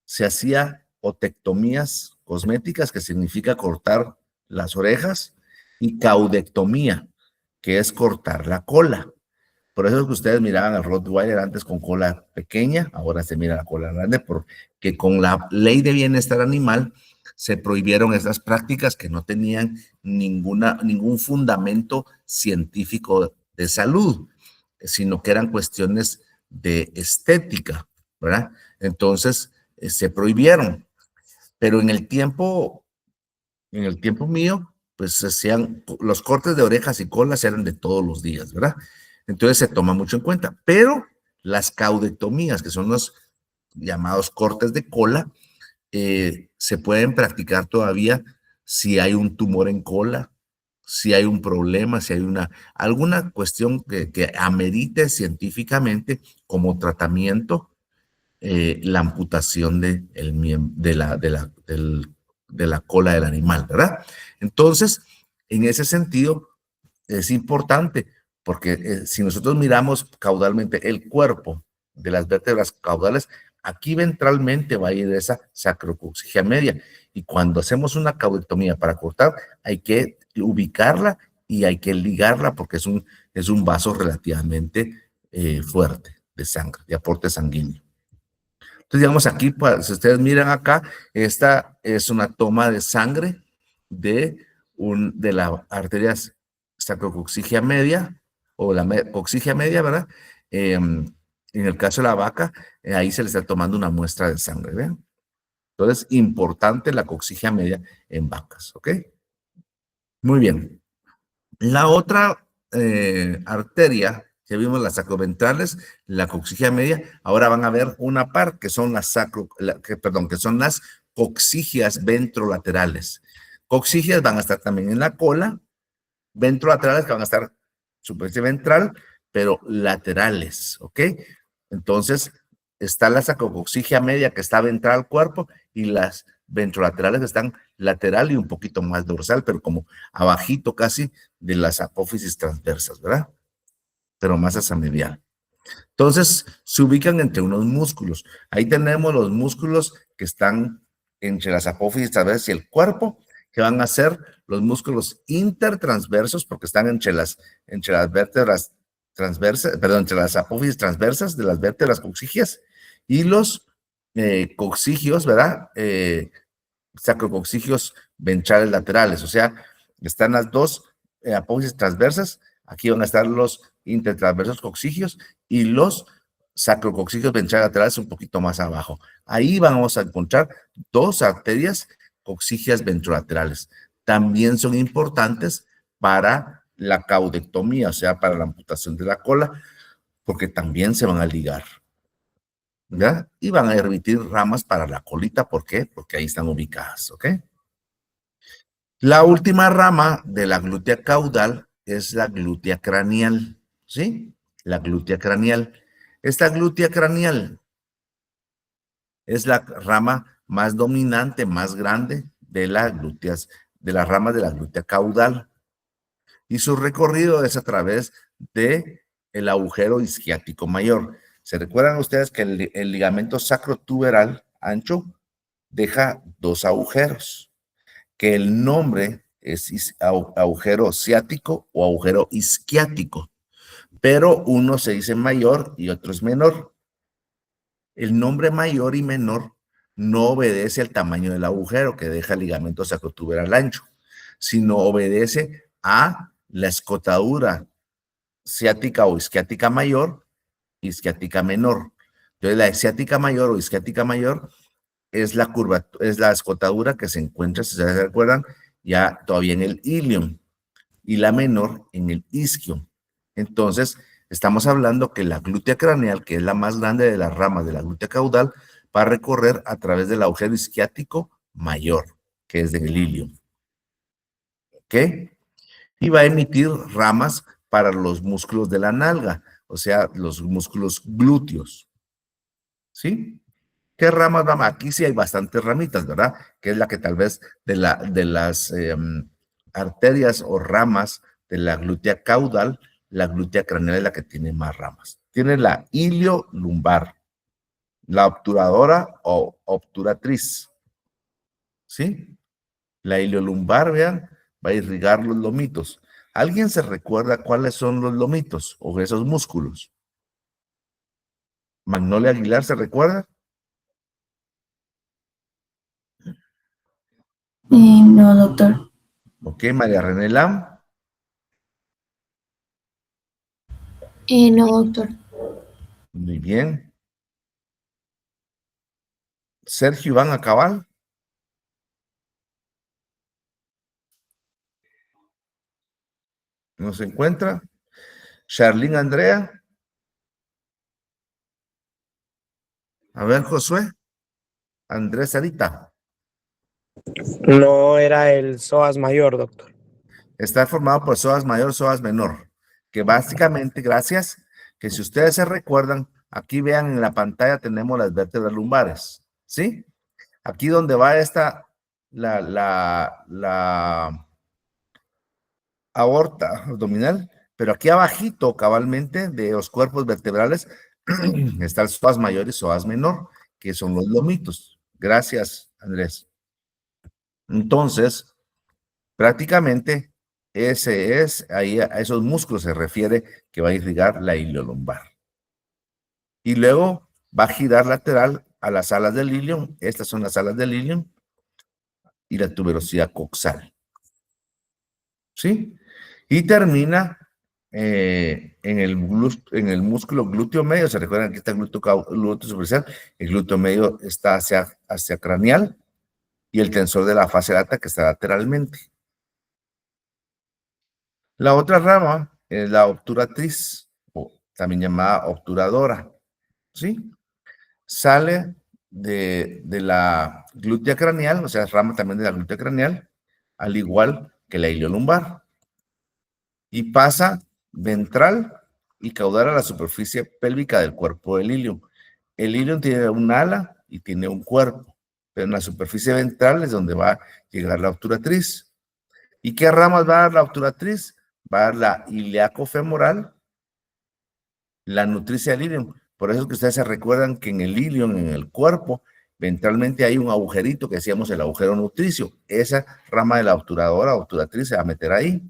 se hacía otectomías cosméticas, que significa cortar las orejas, y caudectomía, que es cortar la cola. Por eso es que ustedes miraban al Rottweiler antes con cola pequeña, ahora se mira la cola grande, porque con la ley de bienestar animal se prohibieron esas prácticas que no tenían ningún fundamento científico de salud, sino que eran cuestiones de estética, ¿verdad? Entonces, se prohibieron. Pero en el tiempo mío, pues se hacían, los cortes de orejas y colas eran de todos los días, ¿verdad? Entonces se toma mucho en cuenta. Pero las caudectomías, que son los llamados cortes de cola, se pueden practicar todavía si hay un tumor en cola, si hay un problema, si hay alguna cuestión que amerite científicamente como tratamiento la amputación de la cola del animal, ¿verdad? Entonces, en ese sentido, es importante, porque si nosotros miramos caudalmente el cuerpo de las vértebras caudales, aquí ventralmente va a ir esa sacrocoxigia media, y cuando hacemos una caudectomía para cortar, hay que ubicarla y hay que ligarla porque es un vaso relativamente fuerte de sangre, de aporte sanguíneo. Entonces, digamos aquí, pues, si ustedes miran acá, esta es una toma de sangre de la arteria sacrocoxigia media o la coxigia media, ¿verdad? En el caso de la vaca, ahí se le está tomando una muestra de sangre, ¿ven? Entonces, importante la coxigia media en vacas, ¿ok? Muy bien. La otra arteria que vimos, las sacroventrales, la coxigia media, ahora van a ver una par que son que son las coxigias ventrolaterales. Coxigias van a estar también en la cola, ventrolaterales que van a estar superficie ventral, pero laterales, ¿ok? Entonces, está la sacrocoxigia media que está ventral al cuerpo y las ventrolaterales están lateral y un poquito más dorsal, pero como abajito casi de las apófisis transversas, ¿verdad? Pero más hacia medial. Entonces, se ubican entre unos músculos. Ahí tenemos los músculos que están entre las apófisis transversas y el cuerpo, que van a ser los músculos intertransversos, porque están entre las vértebras transversas, perdón, entre las apófisis transversas de las vértebras coxigias, y los coxigios, ¿verdad? Sacrocoxigios ventrales laterales, o sea, están las dos apófisis transversas, aquí van a estar los intertransversos coxigios y los sacrococcígeos ventrolaterales un poquito más abajo. Ahí vamos a encontrar dos arterias coccígeas ventrolaterales. También son importantes para la caudectomía, o sea, para la amputación de la cola, porque también se van a ligar, ¿ya? Y van a emitir ramas para la colita. ¿Por qué? Porque ahí están ubicadas, ¿ok? La última rama de la glútea caudal es la glútea craneal, ¿sí? La glútea craneal. Esta glútea craneal es la rama más dominante, más grande de las glúteas, de las ramas de la glútea caudal. Y su recorrido es a través de el agujero isquiático mayor. ¿Se recuerdan ustedes que el ligamento sacrotuberal ancho deja dos agujeros? Que el nombre es agujero ciático o agujero isquiático, pero uno se dice mayor y otro es menor. El nombre mayor y menor no obedece al tamaño del agujero que deja el ligamento sacrotuberal ancho, sino obedece a la escotadura ciática o isquiática mayor, isquiática menor. Entonces, la ciática mayor o isquiática mayor es la curva, es la escotadura que se encuentra, si se recuerdan, ya todavía en el ilium, y la menor en el isquium. Entonces, estamos hablando que la glútea craneal, que es la más grande de las ramas de la glútea caudal, va a recorrer a través del agujero isquiático mayor, que es del ilium. ¿Ok? Y va a emitir ramas para los músculos de la nalga, o sea, los músculos glúteos. ¿Sí? ¿Qué ramas vamos? Aquí sí hay bastantes ramitas, ¿verdad? Que es la que tal vez de las arterias o ramas de la glútea caudal, la glútea craneal es la que tiene más ramas. Tiene la iliolumbar, la obturadora o obturatriz. ¿Sí? La iliolumbar, vean, va a irrigar los lomitos. ¿Alguien se recuerda cuáles son los lomitos o esos músculos? Magnolia Aguilar, ¿se recuerda? No, doctor. Ok, María René Lam. No, doctor. Muy bien. Sergio Iván Acabal. ¿No se encuentra? Charlene Andrea. A ver, Josué. Andrés Sarita. No era el psoas mayor, doctor. Está formado por psoas mayor, psoas menor. Que básicamente, gracias, que si ustedes se recuerdan, aquí vean en la pantalla tenemos las vértebras lumbares. ¿Sí? Aquí donde va la aorta abdominal, pero aquí abajito, cabalmente, de los cuerpos vertebrales, está el psoas mayor y psoas menor, que son los lomitos. Gracias, Andrés. Entonces, prácticamente, ese es, ahí a esos músculos se refiere que va a irrigar la iliolumbar. Y luego va a girar lateral a las alas del ilium. Estas son las alas del ilium y la tuberosidad coxal. ¿Sí? Y termina en el músculo glúteo medio. ¿Se recuerdan? Aquí está el glúteo superficial. El glúteo medio está hacia craneal y el tensor de la fascia lata que está lateralmente. La otra rama es la obturatriz, o también llamada obturadora. ¿Sí? Sale de la glútea craneal, o sea, rama también de la glútea craneal, al igual que la iliolumbar. Y pasa ventral y caudal a la superficie pélvica del cuerpo del ilium. El ilium tiene un ala y tiene un cuerpo, pero en la superficie ventral es donde va a llegar la obturatriz. ¿Y qué ramas va a dar la obturatriz? Va a dar la ilíaco-femoral, la nutricia del ilium. Por eso es que ustedes se recuerdan que en el ilium, en el cuerpo, ventralmente hay un agujerito que decíamos el agujero nutricio. Esa rama de la obturadora, obturatriz, se va a meter ahí.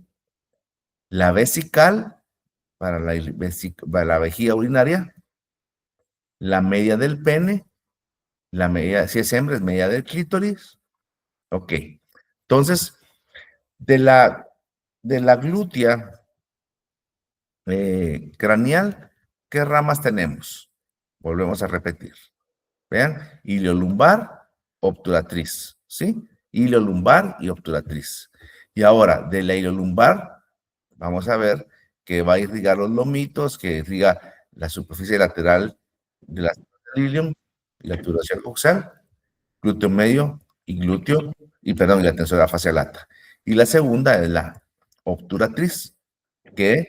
La vesical, para la vejiga urinaria, la media del pene, la media, si es hembra, es media del clítoris. Ok. Entonces, de la glútea craneal, ¿qué ramas tenemos? Volvemos a repetir. Vean, iliolumbar, obturatriz, ¿sí? Iliolumbar y obturatriz. Y ahora, de la iliolumbar, vamos a ver que va a irrigar los lomitos, que irriga la superficie lateral de la ilium, la turosidal coxal, glúteo medio y glúteo, y la tensora fascia lata. Y la segunda es la obturatriz, que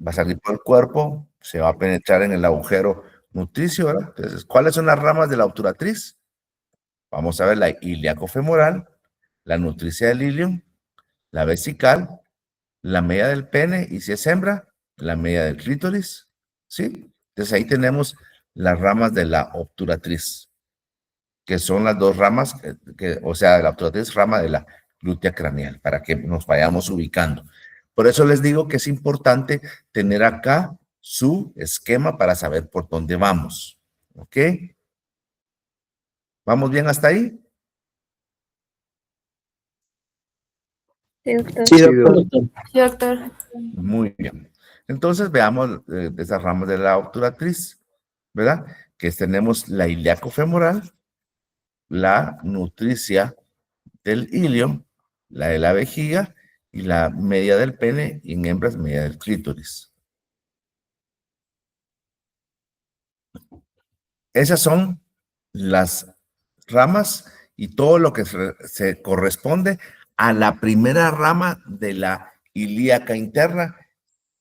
va a salir por el cuerpo, se va a penetrar en el agujero nutricio, ¿verdad? Entonces, ¿cuáles son las ramas de la obturatriz? Vamos a ver la ilíaco-femoral, la nutricia del ilium, la vesical, la media del pene, y si es hembra, la media del clítoris, ¿sí? Entonces ahí tenemos las ramas de la obturatriz, que son las dos ramas, o sea, la obturatriz rama de la glútea craneal, para que nos vayamos ubicando. Por eso les digo que es importante tener acá su esquema para saber por dónde vamos, ¿ok? ¿Vamos bien hasta ahí? Sí, doctor. Sí, doctor. Sí, doctor. Muy bien. Entonces veamos esas ramas de la obturatriz, ¿verdad? Que tenemos la ilíaco-femoral, la nutricia del ilium, la de la vejiga y la media del pene, y en hembras media del clítoris. Esas son las ramas y todo lo que se corresponde a la primera rama de la ilíaca interna,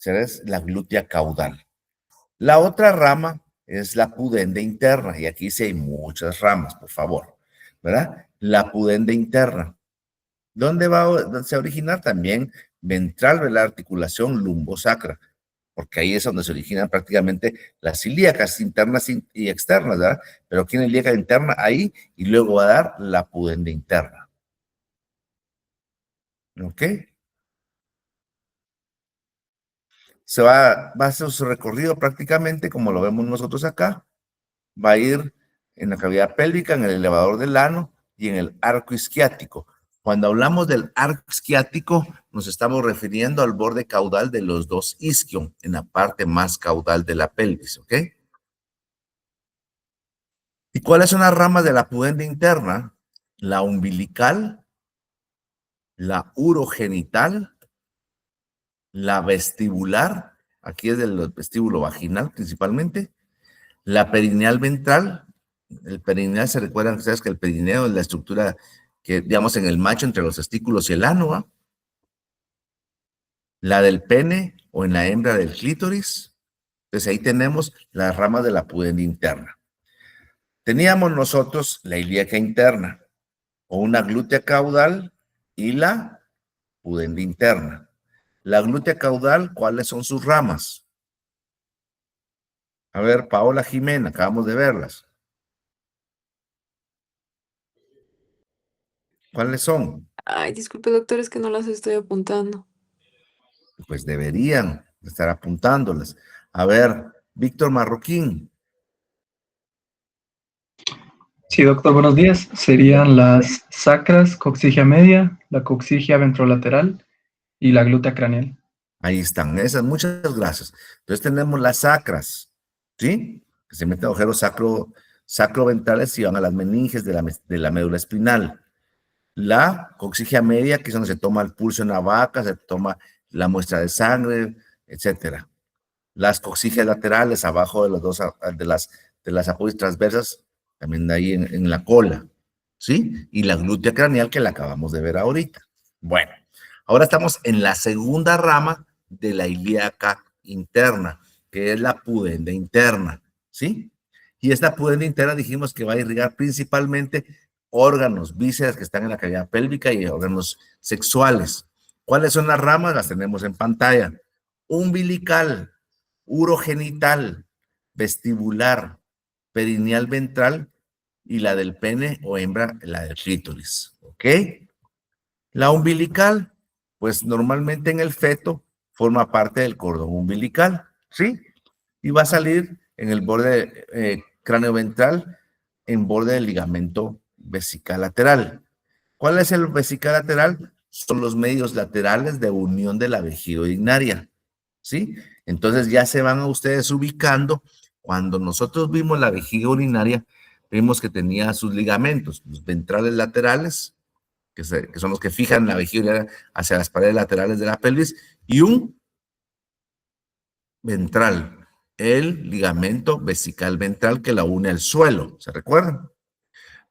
es la glútea caudal. La otra rama es la pudende interna, y aquí sí hay muchas ramas, por favor, ¿verdad? La pudende interna. ¿Dónde va a originar? También ventral de la articulación lumbosacra, porque ahí es donde se originan prácticamente las ilíacas internas y externas, ¿verdad? Pero aquí en la ilíaca interna, ahí, y luego va a dar la pudende interna. ¿Ok? Va a hacer su recorrido prácticamente como lo vemos nosotros acá. Va a ir en la cavidad pélvica, en el elevador del ano y en el arco isquiático. Cuando hablamos del arco isquiático, nos estamos refiriendo al borde caudal de los dos isquion, en la parte más caudal de la pelvis, ¿ok? ¿Y cuáles son las ramas de la pudende interna? La umbilical, la urogenital, la vestibular, aquí es del vestíbulo vaginal principalmente, la perineal ventral. El perineal, se recuerdan ustedes que el perineo es la estructura que, digamos, en el macho entre los testículos y el ano, ¿va? La del pene o en la hembra del clítoris. Entonces ahí tenemos las ramas de la pudende interna. Teníamos nosotros la ilíaca interna, o una glútea caudal y la pudende interna. La glútea caudal, ¿cuáles son sus ramas? A ver, Paola Jimena, acabamos de verlas. ¿Cuáles son? Ay, disculpe, doctor, es que no las estoy apuntando. Pues deberían estar apuntándolas. A ver, Víctor Marroquín. Sí, doctor, buenos días. Serían las sacras, coxigia media, la coxigia ventrolateral y la glútea craneal. Ahí están, esas, muchas gracias. Entonces tenemos las sacras, ¿sí? Que se meten agujeros sacroventrales y van a las meninges de la médula espinal. La coxigia media, que es donde se toma el pulso en la vaca, se toma la muestra de sangre, etcétera. Las coxigias laterales, abajo de los dos, de las apófisis transversas, también de ahí en la cola, ¿sí? Y la glútea craneal, que la acabamos de ver ahorita. Bueno, ahora estamos en la segunda rama de la ilíaca interna, que es la pudende interna, ¿sí? Y esta pudende interna dijimos que va a irrigar principalmente órganos, vísceras que están en la cavidad pélvica y órganos sexuales. ¿Cuáles son las ramas? Las tenemos en pantalla. Umbilical, urogenital, vestibular, perineal ventral y la del pene o hembra, la del clítoris, ¿ok? La umbilical, pues normalmente en el feto forma parte del cordón umbilical, ¿sí? Y va a salir en el borde cráneo ventral, en borde del ligamento vesical lateral. ¿Cuál es el vesical lateral? Son los medios laterales de unión de la vejiga urinaria, ¿sí? Entonces ya se van a ustedes ubicando Cuando nosotros vimos la vejiga urinaria, vimos que tenía sus ligamentos, los ventrales laterales, que son los que fijan la vejiga urinaria hacia las paredes laterales de la pelvis, y un ventral, el ligamento vesical ventral que la une al suelo, ¿se recuerdan?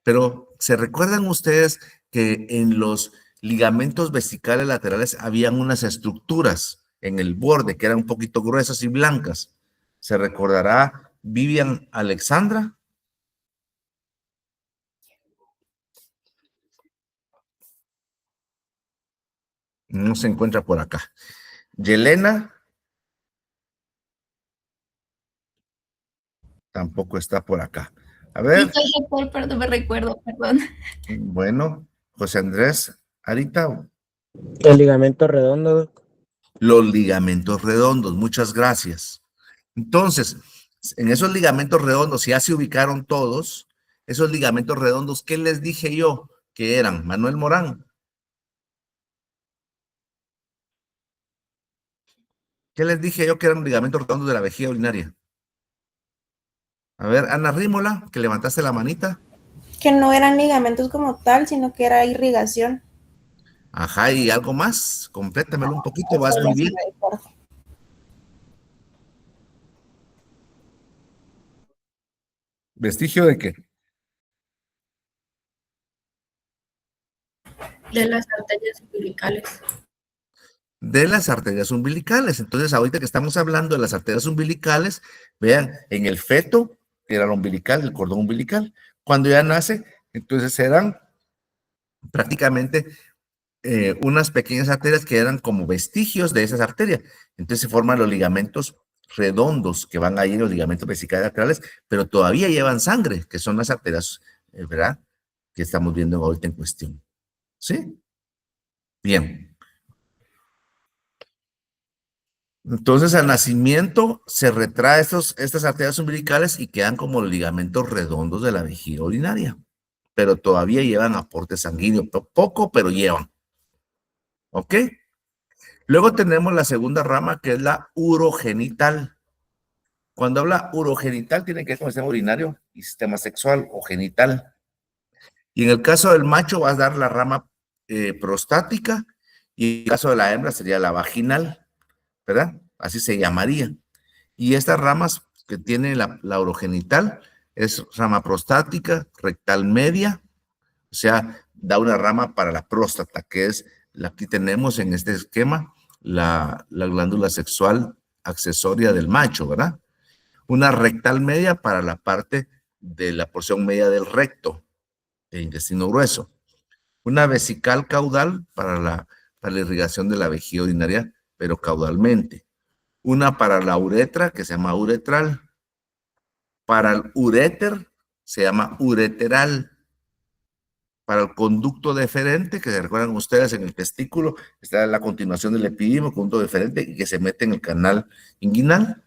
Pero ¿se recuerdan ustedes que en los ligamentos vesicales laterales habían unas estructuras en el borde que eran un poquito gruesas y blancas? ¿Se recordará Vivian Alexandra? No se encuentra por acá. Yelena tampoco está por acá. A ver. Sí, doctor, pero no me recuerdo, perdón. Bueno, José Andrés, ahorita. El ligamento redondo, doc. Los ligamentos redondos, muchas gracias. Entonces, en esos ligamentos redondos, ya se ubicaron todos, esos ligamentos redondos, ¿qué les dije yo que eran? Manuel Morán. ¿Qué les dije yo que eran ligamentos redondos de la vejiga urinaria? A ver, Ana Rímola, que levantaste la manita. Que no eran ligamentos como tal, sino que era irrigación. Ajá, ¿y algo más? Complétamelo un poquito, vas muy bien. ¿Vestigio de qué? De las arterias umbilicales. De las arterias umbilicales. Entonces, ahorita que estamos hablando de las arterias umbilicales, vean, en el feto era el umbilical, el cordón umbilical. Cuando ya nace, entonces eran prácticamente unas pequeñas arterias que eran como vestigios de esas arterias. Entonces se forman los ligamentos redondos que van ahí en los ligamentos vesicales laterales, pero todavía llevan sangre, que son las arterias, ¿verdad? Que estamos viendo ahorita en cuestión. ¿Sí? Bien. Entonces, al nacimiento se retrae estas arterias umbilicales y quedan como los ligamentos redondos de la vejiga urinaria, pero todavía llevan aporte sanguíneo, poco, pero llevan. ¿Ok? Luego tenemos la segunda rama, que es la urogenital. Cuando habla urogenital, tiene que ver con el sistema urinario y sistema sexual o genital. Y en el caso del macho va a dar la rama prostática, y en el caso de la hembra sería la vaginal, ¿verdad? Así se llamaría. Y estas ramas que tiene la urogenital es rama prostática, rectal media, o sea, da una rama para la próstata, que es la que tenemos en este esquema, la glándula sexual accesoria del macho, ¿verdad? Una rectal media para la parte de la porción media del recto, el intestino grueso. Una vesical caudal para la irrigación de la vejiga urinaria, pero caudalmente. Una para la uretra, que se llama uretral. Para el uréter, se llama ureteral. Para el conducto deferente, que se recuerdan ustedes en el testículo, está la continuación del epidimo, conducto deferente, y que se mete en el canal inguinal.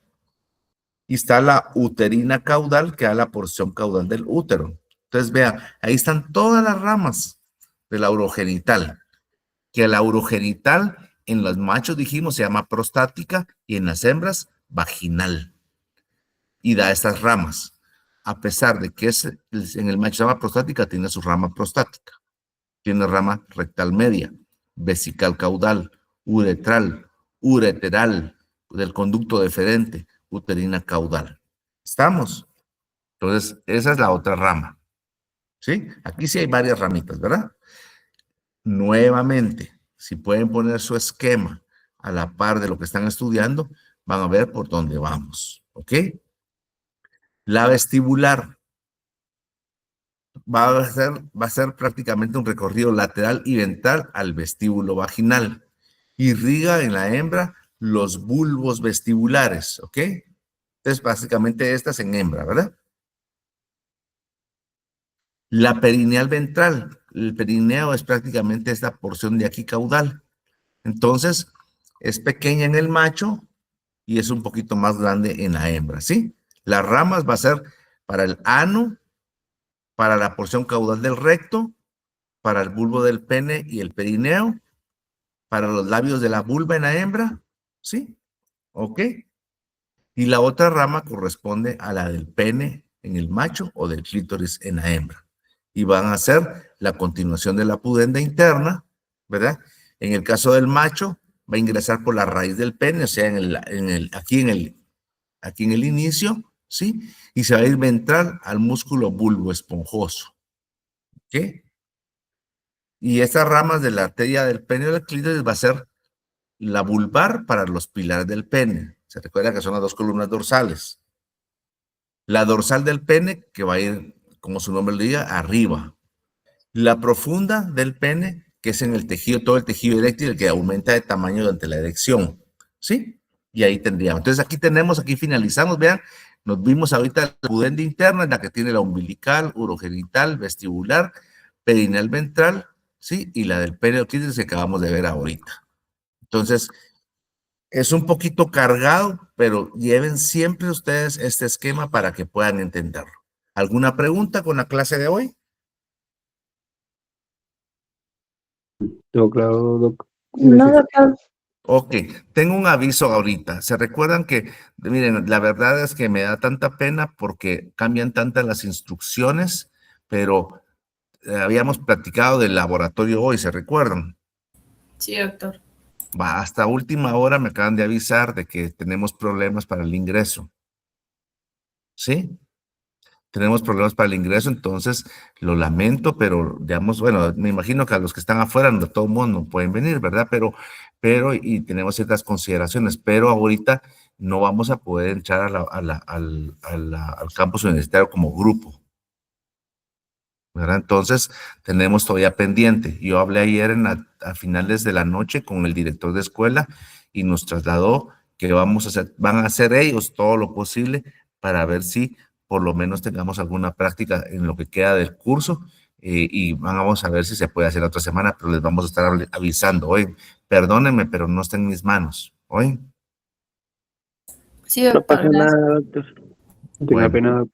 Y está la uterina caudal, que da la porción caudal del útero. Entonces, vean, ahí están todas las ramas de la urogenital. Que la urogenital en los machos, dijimos, se llama prostática, y en las hembras, vaginal. Y da estas ramas. A pesar de que en el macho se llama prostática, tiene su rama prostática. Tiene rama rectal media, vesical caudal, uretral, ureteral, del conducto deferente, uterina caudal. ¿Estamos? Entonces, esa es la otra rama. ¿Sí? Aquí sí hay varias ramitas, ¿verdad? Nuevamente, si pueden poner su esquema a la par de lo que están estudiando, van a ver por dónde vamos. ¿Ok? La vestibular va a ser prácticamente un recorrido lateral y ventral al vestíbulo vaginal. Irriga en la hembra los bulbos vestibulares, ¿ok? Entonces, básicamente estas en hembra, ¿verdad? La perineal ventral. El perineo es prácticamente esta porción de aquí caudal. Entonces, es pequeña en el macho y es un poquito más grande en la hembra, ¿sí? Las ramas va a ser para el ano, para la porción caudal del recto, para el bulbo del pene y el perineo, para los labios de la vulva en la hembra, ¿sí? ¿Ok? Y la otra rama corresponde a la del pene en el macho o del clítoris en la hembra. Y van a ser la continuación de la pudenda interna, ¿verdad? En el caso del macho, va a ingresar por la raíz del pene, o sea, aquí en el inicio, ¿sí? Y se va a ir ventral al músculo bulbo esponjoso. ¿Ok? Y estas ramas de la arteria del pene o del clítoris va a ser la vulvar para los pilares del pene. Se recuerda que son las dos columnas dorsales. La dorsal del pene, que va a ir, como su nombre lo diga, arriba. La profunda del pene, que es en el tejido, todo el tejido eréctil, que aumenta de tamaño durante la erección. ¿Sí? Y ahí tendríamos. Entonces aquí finalizamos, vean, nos vimos ahorita la pudenda interna, en la que tiene la umbilical, urogenital, vestibular, perineal ventral, ¿sí? Y la del pene o clítoris que acabamos de ver ahorita. Entonces, es un poquito cargado, pero lleven siempre ustedes este esquema para que puedan entenderlo. ¿Alguna pregunta con la clase de hoy? Todo claro, Doc. No, doctor. Ok, tengo un aviso ahorita. ¿Se recuerdan que, miren, la verdad es que me da tanta pena porque cambian tantas las instrucciones, pero habíamos platicado del laboratorio hoy, ¿se recuerdan? Sí, doctor. Va, hasta última hora me acaban de avisar de que tenemos problemas para el ingreso. ¿Sí? Tenemos problemas para el ingreso, entonces lo lamento, pero digamos, bueno, me imagino que a los que están afuera, no todo el mundo pueden venir, ¿verdad? Y tenemos ciertas consideraciones, pero ahorita no vamos a poder entrar al campus universitario como grupo, ¿verdad? Entonces, tenemos todavía pendiente. Yo hablé ayer a finales de la noche con el director de escuela y nos trasladó que van a hacer ellos todo lo posible para ver si por lo menos tengamos alguna práctica en lo que queda del curso y vamos a ver si se puede hacer la otra semana, pero les vamos a estar avisando hoy. Perdónenme, pero no está en mis manos. ¿Hoy? Sí, doctor. No pasa nada, doctor. No tenga pena.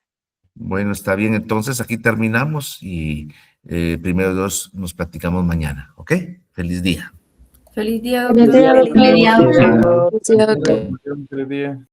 Bueno, está bien. Entonces aquí terminamos y primero Dios nos platicamos mañana. ¿Ok? Feliz día. Feliz día, Feliz doctor. día, doctor. Feliz día, doctor. Sí, doctor. Feliz día.